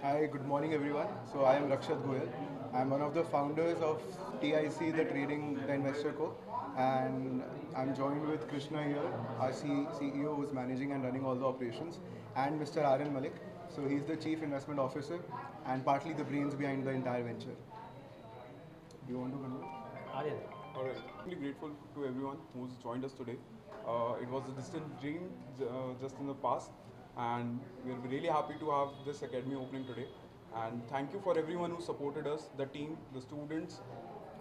Hi, good morning everyone. So I am Rakshat Goyal. I am one of the founders of TIC, the Trading the Investor Co. And I'm joined with Krishna here, our CEO who is managing and running all the operations, and Mr. Aryan Malik. So he's the Chief Investment Officer and partly the brains behind the entire venture. Do you want to continue? Aryan. Alright, really grateful to everyone who's joined us today. It was a distant dream just in the past, and we're really happy to have this academy opening today. And thank you for everyone who supported us, the team, the students,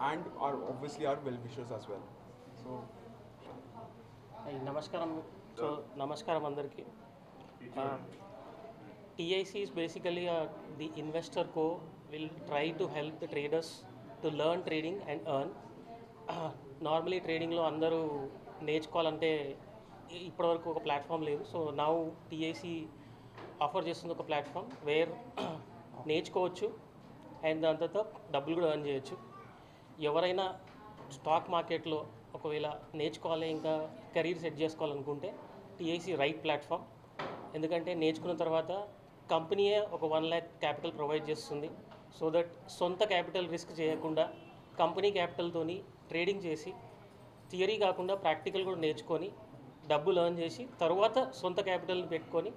and obviously our well-wishers as well. So, Namaskaram andarki. TIC is basically the investor co will try to help the traders to learn trading and earn. Normally ట్రేడింగ్లో అందరూ నేర్చుకోవాలంటే ఇప్పటివరకు ఒక platform లేదు. So now టీఐసి offer చేస్తుంది ఒక platform where నేర్చుకోవచ్చు and దాని తర్వాత డబ్బులు కూడా ఎర్న్ చేయొచ్చు. ఎవరైనా స్టాక్ మార్కెట్లో ఒకవేళ నేర్చుకోవాలి, ఇంకా కెరీర్ సెట్ చేసుకోవాలనుకుంటే టీఐసి రైట్ ప్లాట్ఫామ్. ఎందుకంటే నేర్చుకున్న తర్వాత కంపెనీయే ఒక 1 lakh క్యాపిటల్ ప్రొవైడ్ చేస్తుంది. సో దట్ సొంత క్యాపిటల్ రిస్క్ చేయకుండా కంపెనీ క్యాపిటల్తోని ట్రేడింగ్ చేసి థియరీ కాకుండా ప్రాక్టికల్ కూడా నేర్చుకొని డబ్బులు ఎర్న్ చేసి తర్వాత సొంత క్యాపిటల్ని పెట్టుకొని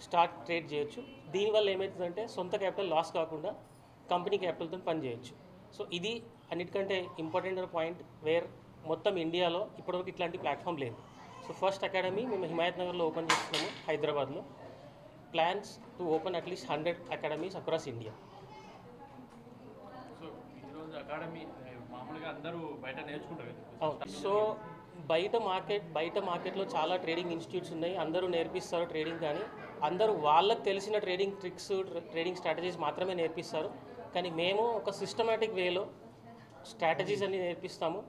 స్టాక్ ట్రేడ్ చేయొచ్చు. దీనివల్ల ఏమవుతుందంటే సొంత క్యాపిటల్ లాస్ కాకుండా కంపెనీ క్యాపిటల్తో పని చేయొచ్చు. సో ఇది అన్నిటికంటే ఇంపార్టెంట్ పాయింట్ వేర్ మొత్తం ఇండియాలో ఇప్పటివరకు ఇట్లాంటి ప్లాట్ఫామ్ లేదు. సో ఫస్ట్ అకాడమీ మేము హిమాయత్ నగర్లో ఓపెన్ చేస్తున్నాము, హైదరాబాద్లో. Plans to open at least 100 academies across India. So ఈరోజు అకాడమీ మామూలుగా అందరూ బయట నేర్చుకుంటారు. సో బయట మార్కెట్లో చాలా ట్రేడింగ్ ఇన్స్టిట్యూట్స్ ఉన్నాయి, అందరూ నేర్పిస్తారు ట్రేడింగ్. కానీ అందరూ వాళ్ళకి తెలిసిన ట్రేడింగ్ ట్రిక్స్, ట్రేడింగ్ స్ట్రాటజీస్ మాత్రమే నేర్పిస్తారు. కానీ మేము ఒక సిస్టమేటిక్ వేలో స్ట్రాటజీస్ అన్ని నేర్పిస్తాము,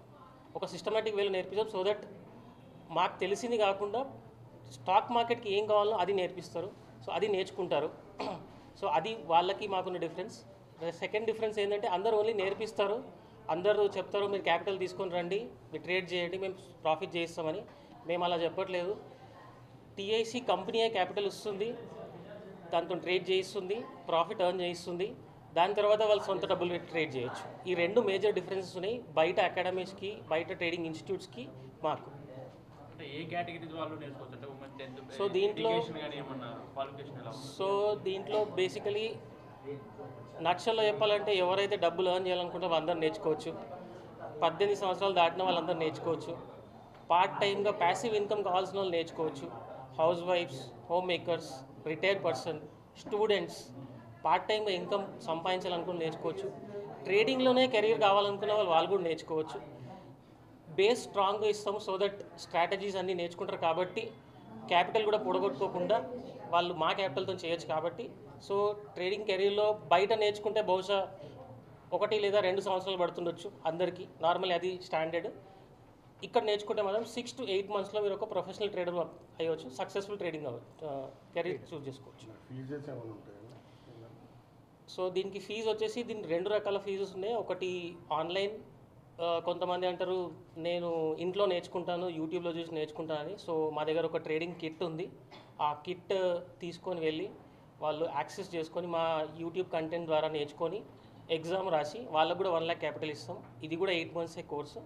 ఒక సిస్టమేటిక్ వేలో నేర్పిస్తాం. సో దట్ మాకు తెలిసింది కాకుండా స్టాక్ మార్కెట్కి ఏం కావాలో అది నేర్పిస్తారు. సో అది నేర్చుకుంటారు. సో అది వాళ్ళకి మాకున్న డిఫరెన్స్. సెకండ్ డిఫరెన్స్ ఏంటంటే అందరూ ఓన్లీ నేర్పిస్తారు, అందరూ చెప్తారు మీరు క్యాపిటల్ తీసుకొని రండి, మీరు ట్రేడ్ చేయండి, మేము ప్రాఫిట్ చేయిస్తామని. మేము అలా చెప్పట్లేదు. టీఐసి కంపెనీయే క్యాపిటల్ ఇస్తుంది, దాంతో ట్రేడ్ చేయిస్తుంది, ప్రాఫిట్ ఎర్న్ చేయిస్తుంది. దాని తర్వాత వాళ్ళు సొంత డబ్బులు పెట్టి ట్రేడ్ చేయొచ్చు. ఈ 2 మేజర్ డిఫరెన్సెస్ ఉన్నాయి బయట అకాడమీస్కి, బయట ట్రేడింగ్ ఇన్స్టిట్యూట్స్కి మాకు. అంటే ఏ కేటగిరీ వాళ్ళు నేర్చుకోవచ్చు? అంటే ఉమెన్ 10th సో దీంట్లో కానీ ఏమన్నా క్వాలిఫికేషన్ ఎలా? సో దీంట్లో బేసికలీ నక్షల్లో చెప్పాలంటే ఎవరైతే డబ్బులు ఎర్న్ చేయాలనుకుంటే వాళ్ళందరూ నేర్చుకోవచ్చు. 18 సంవత్సరాలు దాటిన వాళ్ళందరూ నేర్చుకోవచ్చు. పార్ట్ టైమ్గా ప్యాసివ్ ఇన్కమ్ కావాల్సిన వాళ్ళు నేర్చుకోవచ్చు. హౌస్ వైఫ్స్, homemakers, retired person, students part టైమ్గా ఇన్కమ్ సంపాదించాలనుకుని నేర్చుకోవచ్చు. ట్రేడింగ్లోనే కెరీర్ కావాలనుకున్న వాళ్ళు కూడా నేర్చుకోవచ్చు. బేస్ స్ట్రాంగ్గా ఇస్తాము సో దట్ స్ట్రాటజీస్ అన్నీ నేర్చుకుంటారు. కాబట్టి క్యాపిటల్ కూడా పొడగొట్టుకోకుండా వాళ్ళు మా క్యాపిటల్తో చేయొచ్చు. కాబట్టి సో ట్రేడింగ్ కెరీర్లో బయట నేర్చుకుంటే బహుశా 1 లేదా 2 సంవత్సరాలు పడుతుండొచ్చు అందరికీ, నార్మల్లీ అది స్టాండర్డ్. ఇక్కడ నేర్చుకుంటే మాత్రం 6 to 8 monthsలో మీరు ఒక ప్రొఫెషనల్ ట్రేడర్ అయ్యవచ్చు, సక్సెస్ఫుల్ ట్రేడింగ్ కెరీర్ చూస్ చేసుకోవచ్చు. సో దీనికి ఫీజు వచ్చేసి, దీనికి 2 రకాల ఫీజెస్ ఉన్నాయి. ఒకటి ఆన్లైన్, కొంతమంది అంటారు నేను ఇంట్లో నేర్చుకుంటాను, యూట్యూబ్లో చూసి నేర్చుకుంటానని. సో మా దగ్గర ఒక ట్రేడింగ్ కిట్ ఉంది. ఆ కిట్ తీసుకొని వెళ్ళి వాళ్ళు యాక్సెస్ చేసుకొని మా యూట్యూబ్ కంటెంట్ ద్వారా నేర్చుకొని ఎగ్జామ్ రాసి వాళ్ళకు కూడా 1 lakh క్యాపిటల్ ఇస్తాం. ఇది కూడా 8 months కోర్సు.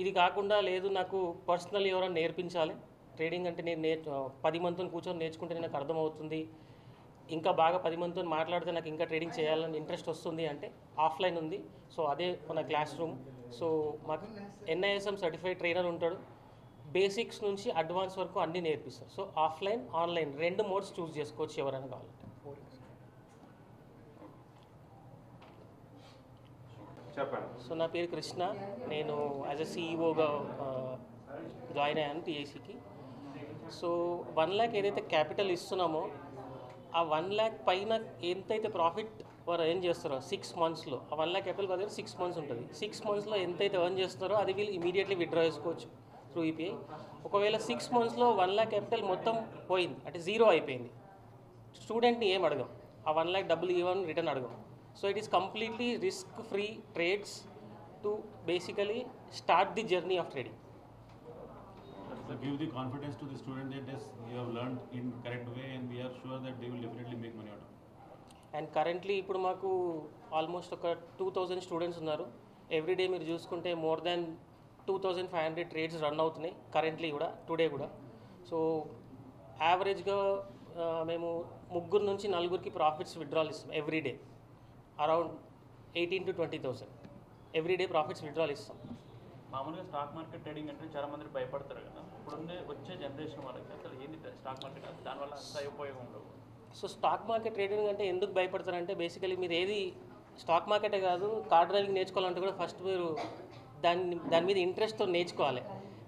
ఇది కాకుండా లేదు నాకు పర్సనల్ ఎవరైనా నేర్పించాలి ట్రేడింగ్ అంటే, నేను 10 మందితో కూర్చొని నేర్చుకుంటే నాకు అర్థమవుతుంది, ఇంకా బాగా 10 మందితో మాట్లాడితే నాకు ఇంకా ట్రేడింగ్ చేయాలని ఇంట్రెస్ట్ వస్తుంది అంటే ఆఫ్లైన్ ఉంది. సో అదే మన క్లాస్ రూమ్. సో మాకు NISM సర్టిఫైడ్ ట్రైనర్ ఉంటాడు, బేసిక్స్ నుంచి అడ్వాన్స్ వరకు అన్నీ నేర్పిస్తారు. సో ఆఫ్లైన్, ఆన్లైన్ 2 మోడ్స్ చూస్ చేసుకోవచ్చు ఎవరైనా కావాలంటే. చెప్పండి. సో నా పేరు కృష్ణ, నేను యాజ్ ఎ సిఇఓగా జాయిన్ అయ్యాను టీఐసికి. సో 1 lakh ఏదైతే క్యాపిటల్ ఇస్తున్నామో ఆ 1 lakh పైన ఎంతైతే ప్రాఫిట్ వారు ఎర్న్ చేస్తారో 6 monthsలో, ఆ 1 lakh క్యాపిటల్ దగ్గర 6 months ఉంటుంది. 6 monthsలో ఎంతైతే ఎర్న్ చేస్తారో అది వీళ్ళు ఇమీడియట్లీ విత్డ్రా చేసుకోవచ్చు త్రూ యూపీఐ. ఒకవేళ 6 monthsలో 1 lakh క్యాపిటల్ మొత్తం పోయింది అంటే 0 అయిపోయింది, స్టూడెంట్ని ఏం అడగం, ఆ 1 lakh డబ్బులు ఇవ్వని రిటర్న్ అడగం. So it is completely risk-free trades to basically start the journey of trading. So give the confidence to the student that yes, you have learned in correct way and we are sure that they will definitely make money out of it. And currently ఇప్పుడు మాకు almost ఒక 2000 students ఉన్నారు. Everyday మీరు చూసుకుంటే more than 2500 trades run అవుతున్నాయి currently కూడా, today కూడా. So యావరేజ్గా మేము 3 నుంచి 4కి ప్రాఫిట్స్ విత్డ్రాల్ ఇస్తాం everyday, around 18 to 20,000 everyday profits withdrawal ఇస్తాం. మామూలుగా స్టాక్ మార్కెట్ ట్రేడింగ్ అంటే చాలా మంది భయపడతారు కదా, ఇప్పుడుండే వచ్చే జనరేషన్ వాళ్ళకి అసలు ఏంది స్టాక్ మార్కెట్, దానివల్ల అంత ఉపయోగం ఉండవు. సో స్టాక్ మార్కెట్ ట్రేడింగ్ అంటే ఎందుకు భయపడతారంటే, బేసికలీ మీరు ఏది స్టాక్ మార్కెటే కాదు, కార్ డ్రైవింగ్ నేర్చుకోవాలంటే కూడా ఫస్ట్ మీరు దాని మీద ఇంట్రెస్ట్తో నేర్చుకోవాలి.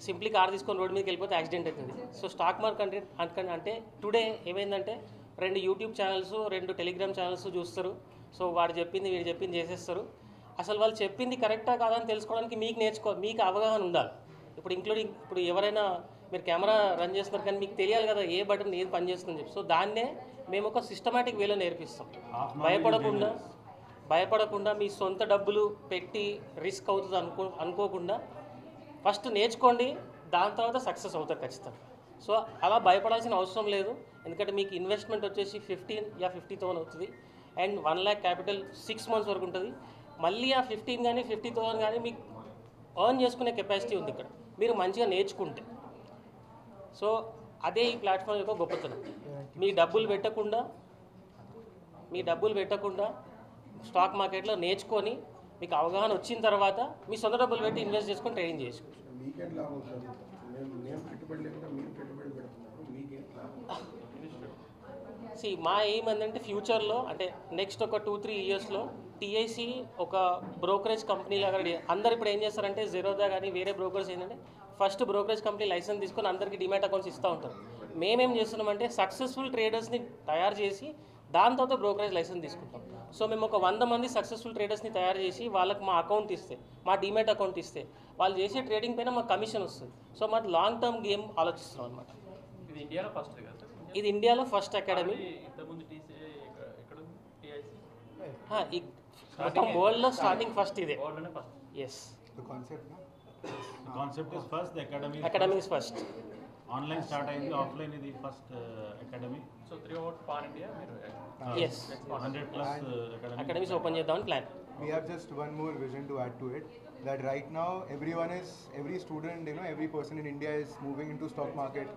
సింప్లీ కార్ తీసుకొని రోడ్ మీదకి వెళ్ళిపోతే యాక్సిడెంట్ అవుతుంది. సో స్టాక్ మార్కెట్ అంటే టుడే ఏమైందంటే 2 యూట్యూబ్ ఛానల్స్, 2 టెలిగ్రామ్ ఛానల్స్ చూస్తారు. సో వాడు చెప్పింది వీడు చెప్పింది చేసేస్తారు. అసలు వాళ్ళు చెప్పింది కరెక్టా కాదా అని తెలుసుకోవడానికి మీకు అవగాహన ఉండాలి. ఇప్పుడు ఎవరైనా మీరు కెమెరా రన్ చేస్తున్నారు కానీ మీకు తెలియాలి కదా ఏ బటన్ ఏది పనిచేస్తుందని చెప్పి. సో దాన్నే మేము ఒక సిస్టమేటిక్ వేలో నేర్పిస్తాం. భయపడకుండా మీ సొంత డబ్బులు పెట్టి రిస్క్ అవుతుంది అనుకోకుండా ఫస్ట్ నేర్చుకోండి, దాని తర్వాత సక్సెస్ అవుతారు ఖచ్చితంగా. సో అలా భయపడాల్సిన అవసరం లేదు, ఎందుకంటే మీకు ఇన్వెస్ట్మెంట్ వచ్చేసి 50,000 అవుతుంది అండ్ 1 lakh క్యాపిటల్ 6 months వరకు ఉంటుంది. మళ్ళీ ఆ 15 కానీ 50,000 కానీ మీకు ఎర్న్ చేసుకునే కెపాసిటీ ఉంది ఇక్కడ, మీరు మంచిగా నేర్చుకుంటే. సో అదే ఈ ప్లాట్ఫామ్ యొక్క గొప్పతనం. మీ డబ్బులు పెట్టకుండా స్టాక్ మార్కెట్లో నేర్చుకొని మీకు అవగాహన వచ్చిన తర్వాత మీ సొంత డబ్బులు పెట్టి ఇన్వెస్ట్ చేసుకొని ట్రేడింగ్ చేసుకోండి. మా ఎయిమ్ ఏంటంటే ఫ్యూచర్లో అంటే నెక్స్ట్ ఒక 2-3 yearsలో టీఐసి ఒక బ్రోకరేజ్ కంపెనీ లాగా అందరు ఇప్పుడు ఏం చేస్తారంటే జెరోదా కానీ వేరే బ్రోకర్స్ ఏంటంటే ఫస్ట్ బ్రోకరేజ్ కంపెనీ లైసెన్స్ తీసుకొని అందరికీ డిమాట్ అకౌంట్స్ ఇస్తూ ఉంటారు. మేమేం చేస్తున్నామంటే సక్సెస్ఫుల్ ట్రేడర్స్ని తయారు చేసి దాని తర్వాత బ్రోకరేజ్ లైసెన్స్ తీసుకుంటాం. సో మేము ఒక 100 మంది సక్సెస్ఫుల్ ట్రేడర్స్ని తయారు చేసి వాళ్ళకి మా అకౌంట్ ఇస్తే, మా డిమాట్ అకౌంట్ ఇస్తే వాళ్ళు చేసే ట్రేడింగ్ పైన మాకు కమిషన్ వస్తుంది. సో మాది లాంగ్ టర్మ్ గేమ్ ఆలోచిస్తున్నాం అనమాట. ఇది ఇండియాలో ఫస్ట్ కదా? ఇది ఇండియాలో ఫస్ట్ అకాడమీ. ఇంతకుముందు మొత్తం వరల్డ్లో స్టార్టింగ్ ఫస్ట్ ఇదే. Yes, concept is first, the academy is first. Online start అయింది, ఆఫ్లైన్ ఇది first academy. So 3 pan India మీరు ఎస్ 100+ అకాడమీస్ ఓపెన్ చేద్దామని plan. We have just one more vision to add to it, that right now every student, every person in India is moving into stock market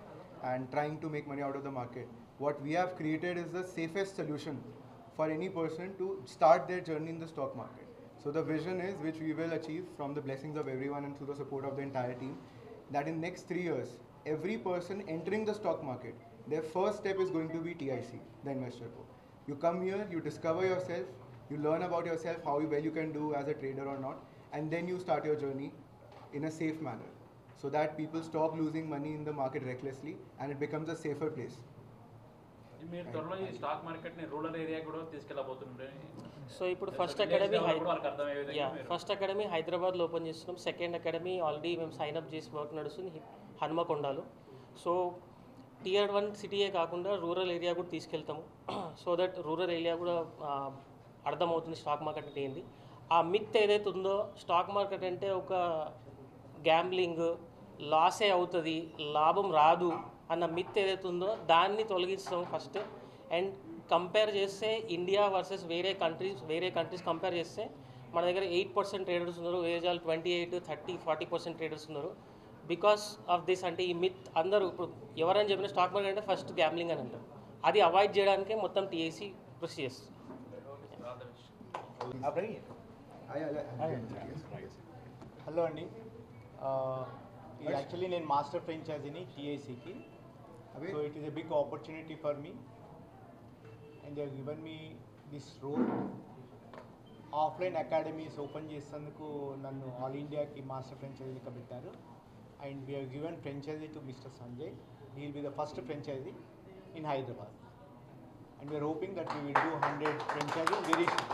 and trying to make money out of the market. What we have created is the safest solution for any person to start their journey in the stock market. So the vision is, which we will achieve from the blessings of everyone and through the support of the entire team, that in next 3 years, every person entering the stock market, their first step is going to be TIC, the Investor Co. You come here, you discover yourself, you learn about yourself, how well you can do as a trader or not, and then you start your journey in a safe manner, so that people stop losing money in the market recklessly and it becomes a safer place. మీరు త్వరలో ఈ stock మార్కెట్ని rural area కూడా తీసుకెళ్ళబోతుండే. So ఇప్పుడు first academy హైదరాబాద్లో open చేస్తున్నాం. Second academy already మేము sign-up చేసి వర్క్ నడుస్తుంది హన్మకొండలో. సో Tier 1 సిటీయే కాకుండా రూరల్ ఏరియా కూడా తీసుకెళ్తాము. సో దట్ రూరల్ ఏరియా కూడా అర్థమవుతుంది స్టాక్ మార్కెట్ అంటే ఏంటి. ఆ మిత్ ఏదైతే ఉందో స్టాక్ మార్కెట్ అంటే ఒక గ్యాంబ్లింగ్, లాసే అవుతుంది, లాభం రాదు అన్న మిత్ ఏదైతే ఉందో దాన్ని తొలగిస్తాం ఫస్ట్. అండ్ కంపేర్ చేస్తే ఇండియా వర్సెస్ వేరే కంట్రీస్ కంపేర్ చేస్తే మన దగ్గర 8% ట్రేడర్స్ ఉన్నారు, వేరే 28, 30, 40% ట్రేడర్స్ ఉన్నారు. బికాస్ ఆఫ్ దిస్ అంటే ఈ మిత్ అందరూ ఇప్పుడు ఎవరైనా చెప్పిన స్టాక్ మార్కెట్ అంటే ఫస్ట్ గ్యాంబ్లింగ్ అని అంటారు. అది అవాయిడ్ చేయడానికే మొత్తం టీఐసి కృషి చేస్తుంది. హలో అండి, ఇది యాక్చువల్లీ నేను మాస్టర్ ఫ్రాంచైజీని టీఐసికి. So it is a big opportunity for me and they given me this role. Offline academies open చేసేందుకు నన్ను ఆల్ ఇండియాకి మాస్టర్ ఫ్రాంచైజీగా పెట్టారు. And we have given franchise to mister Sanjay. He will be the first franchise in Hyderabad and we are hoping that we will do 100 franchises very soon.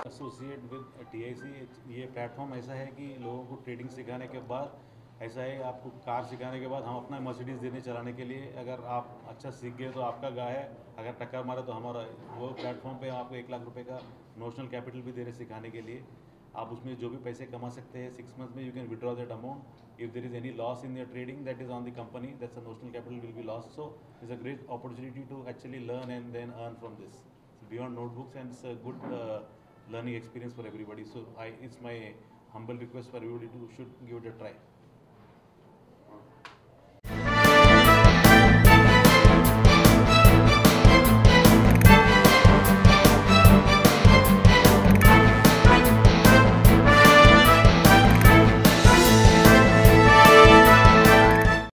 Associate with TIC, ये platform ऐसा है कि लोगों को trading सिखाने के बाद ऐसा है आपको कार सिखाने के बाद हम अपना मर्सिडीज़ देने चलाने के लिए, अगर आप अच्छा सीख गए तो आपका गा है, अगर टक्कर मारे तो हमारा। वो प्लेटफॉर्म पे आपको 1 लाख रुपए का नोशनल कैपिटल भी दे रहे सिखाने के लिए। आप उसमें जो भी पैसे कमा सकते हैं 6 months में you can withdraw that amount. If there is any loss in your trading that is on the company, that's a notional capital will be lost. So it's a great opportunity to actually learn and then earn from this beyond notebooks, and it's a good learning experience for everybody. So it's my humble request for everybody to should give it a try.